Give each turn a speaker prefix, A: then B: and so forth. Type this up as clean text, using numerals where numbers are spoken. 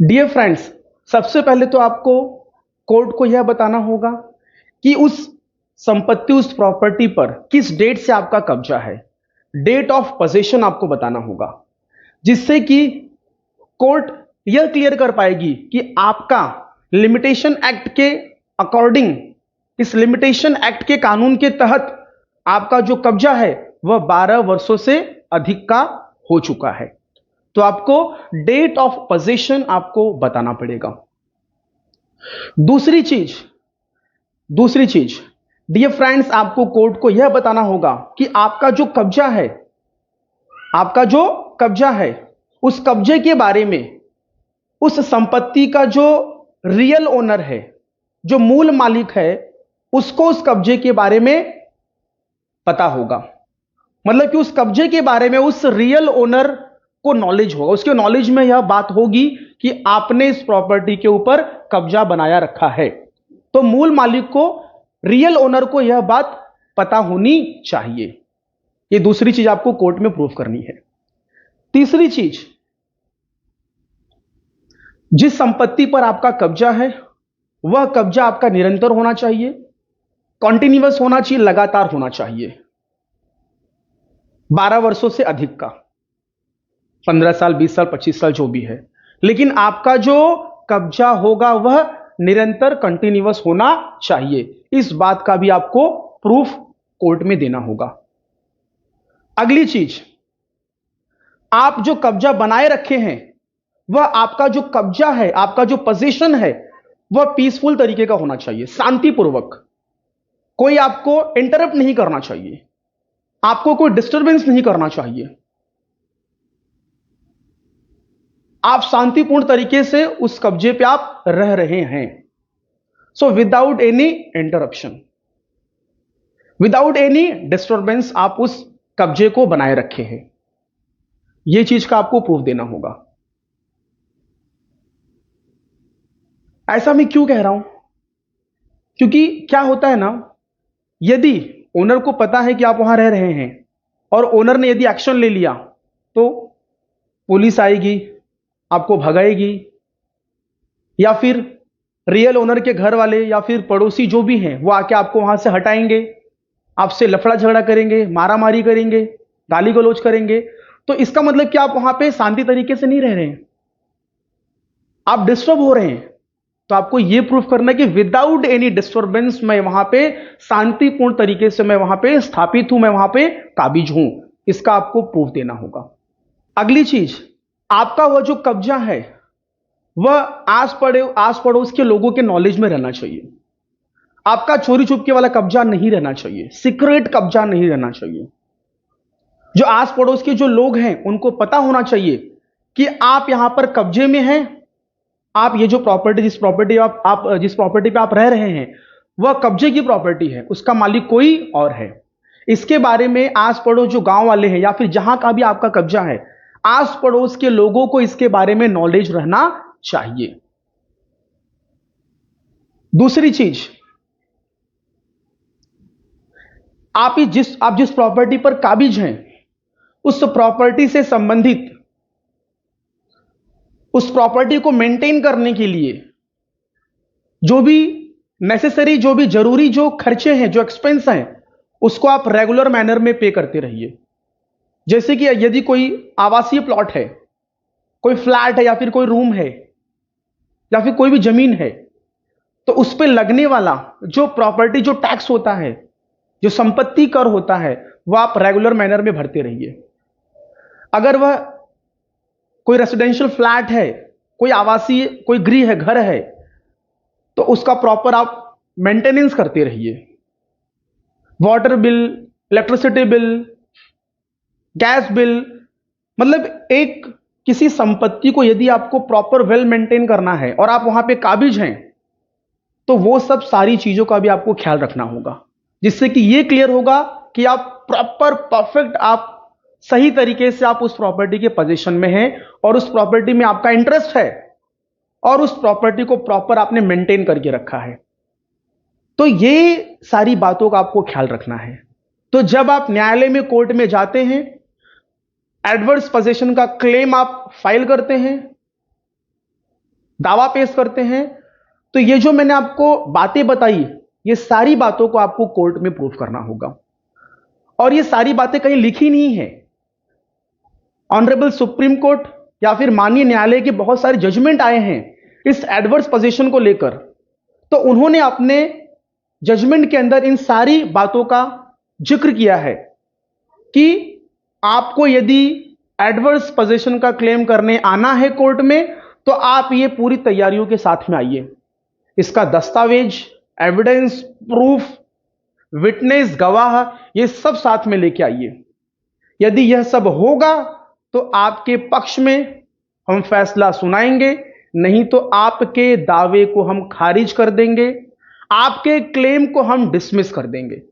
A: Dear friends, सबसे पहले तो आपको कोर्ट को यह बताना होगा कि उस संपत्ति, उस प्रॉपर्टी पर किस डेट से आपका कब्जा है। डेट ऑफ पोजीशन आपको बताना होगा, जिससे कि कोर्ट यह क्लियर कर पाएगी कि आपका लिमिटेशन एक्ट के अकॉर्डिंग, इस लिमिटेशन एक्ट के कानून के तहत आपका जो कब्जा है वह 12 वर्षों से अधिक का हो चुका है। तो आपको डेट ऑफ पोजीशन आपको बताना पड़ेगा। दूसरी चीज दूसरी चीज डियर फ्रेंड्स, आपको कोर्ट को यह बताना होगा कि आपका जो कब्जा है, उस कब्जे के बारे में, उस संपत्ति का जो रियल ओनर है, जो मूल मालिक है, उसको उस कब्जे के बारे में पता होगा। मतलब कि उस कब्जे के बारे में उस रियल ओनर को नॉलेज होगा, उसके नॉलेज में यह बात होगी कि आपने इस प्रॉपर्टी के ऊपर कब्जा बनाया रखा है। तो मूल मालिक को, रियल ओनर को यह बात पता होनी चाहिए। यह दूसरी चीज आपको कोर्ट में प्रूफ करनी है। तीसरी चीज, जिस संपत्ति पर आपका कब्जा है वह कब्जा आपका निरंतर होना चाहिए, कॉन्टिन्यूअस होना चाहिए, लगातार होना चाहिए, 12 वर्षों से अधिक का, 15 साल, 20 साल, 25 साल जो भी है। लेकिन आपका जो कब्जा होगा वह निरंतर, कंटिन्यूअस होना चाहिए। इस बात का भी आपको प्रूफ कोर्ट में देना होगा। अगली चीज, आप जो कब्जा बनाए रखे हैं वह आपका जो कब्जा है, आपका जो पोजीशन है, वह पीसफुल तरीके का होना चाहिए, शांतिपूर्वक। कोई आपको इंटरप्ट नहीं करना चाहिए, आपको कोई डिस्टरबेंस नहीं करना चाहिए। आप शांतिपूर्ण तरीके से उस कब्जे पे आप रह रहे हैं। So without any interruption, without any disturbance आप उस कब्जे को बनाए रखे हैं। यह चीज का आपको प्रूफ देना होगा। ऐसा मैं क्यों कह रहा हूं? क्योंकि क्या होता है ना, यदि ओनर को पता है कि आप वहां रह रहे हैं और ओनर ने यदि एक्शन ले लिया तो पुलिस आएगी, आपको भगाएगी, या फिर रियल ओनर के घर वाले या फिर पड़ोसी जो भी हैं वो आके आपको वहां से हटाएंगे, आपसे लफड़ा झगड़ा करेंगे, मारामारी करेंगे, गाली गलौज करेंगे। तो इसका मतलब कि आप वहां पे शांति तरीके से नहीं रह रहे हैं, आप डिस्टर्ब हो रहे हैं। तो आपको यह प्रूफ करना है कि विदाउट एनी डिस्टर्बेंस मैं वहां पे शांतिपूर्ण तरीके से मैं वहां पे स्थापित हूं, मैं वहां पे काबिज हूं। इसका आपको प्रूफ देना होगा। अगली चीज, आपका वह जो कब्जा है वह आस पड़ोस के लोगों के नॉलेज में रहना चाहिए। आपका चोरी छुपके वाला कब्जा नहीं रहना चाहिए, सीक्रेट कब्जा नहीं रहना चाहिए। जो आस पड़ोस के जो लोग हैं उनको पता होना चाहिए कि आप यहां पर कब्जे में हैं। आप ये जो प्रॉपर्टी, जिस प्रॉपर्टी पे आप रह रहे हैं वह कब्जे की प्रॉपर्टी है, उसका मालिक कोई और है। इसके बारे में आस पड़ोस जो गांव वाले हैं या फिर जहां का भी आपका कब्जा है, आस पड़ोस के लोगों को इसके बारे में नॉलेज रहना चाहिए। दूसरी चीज, आप जिस प्रॉपर्टी पर काबिज हैं उस प्रॉपर्टी से संबंधित, उस प्रॉपर्टी को मेंटेन करने के लिए जो भी नेसेसरी, जो भी जरूरी जो खर्चे हैं, जो एक्सपेंस हैं, उसको आप रेगुलर मैनर में पे करते रहिए। जैसे कि यदि कोई आवासीय प्लॉट है, कोई फ्लैट है, या फिर कोई रूम है, या फिर कोई भी जमीन है, तो उस पर लगने वाला जो प्रॉपर्टी, जो टैक्स होता है, जो संपत्ति कर होता है, वह आप रेगुलर मैनर में भरते रहिए। अगर वह कोई रेसिडेंशियल फ्लैट है, कोई आवासीय, कोई गृह है, घर है, तो उसका प्रॉपर आप मेंटेनेंस करते रहिए। Water bill, electricity bill, gas bill, मतलब एक किसी संपत्ति को यदि आपको प्रॉपर वेल मेंटेन करना है और आप वहां पे काबिज हैं, तो वो सब सारी चीजों का भी आपको ख्याल रखना होगा, जिससे कि ये क्लियर होगा कि आप प्रॉपर, परफेक्ट, आप सही तरीके से आप उस प्रॉपर्टी के पोजीशन में हैं और उस प्रॉपर्टी में आपका इंटरेस्ट है और उस प्रॉपर्टी को प्रॉपर आपने मेंटेन करके रखा है। तो ये सारी बातों का आपको ख्याल रखना है। तो जब आप न्यायालय में, कोर्ट में जाते हैं, एडवर्स पोजीशन का क्लेम आप फाइल करते हैं, दावा पेश करते हैं, तो ये जो मैंने आपको बातें बताई, ये सारी बातों को आपको कोर्ट में प्रूफ करना होगा। और ये सारी बातें कहीं लिखी नहीं है। ऑनरेबल सुप्रीम कोर्ट या फिर माननीय न्यायालय के बहुत सारे जजमेंट आए हैं इस एडवर्स पोजीशन को लेकर, तो उन्होंने अपने जजमेंट के अंदर इन सारी बातों का जिक्र किया है कि आपको यदि एडवर्स पोजीशन का क्लेम करने आना है कोर्ट में, तो आप ये पूरी तैयारियों के साथ में आइए। इसका दस्तावेज, एविडेंस, प्रूफ, विटनेस, गवाह, ये सब साथ में लेके आइए। यदि यह सब होगा तो आपके पक्ष में हम फैसला सुनाएंगे, नहीं तो आपके दावे को हम खारिज कर देंगे, आपके क्लेम को हम डिसमिस कर देंगे।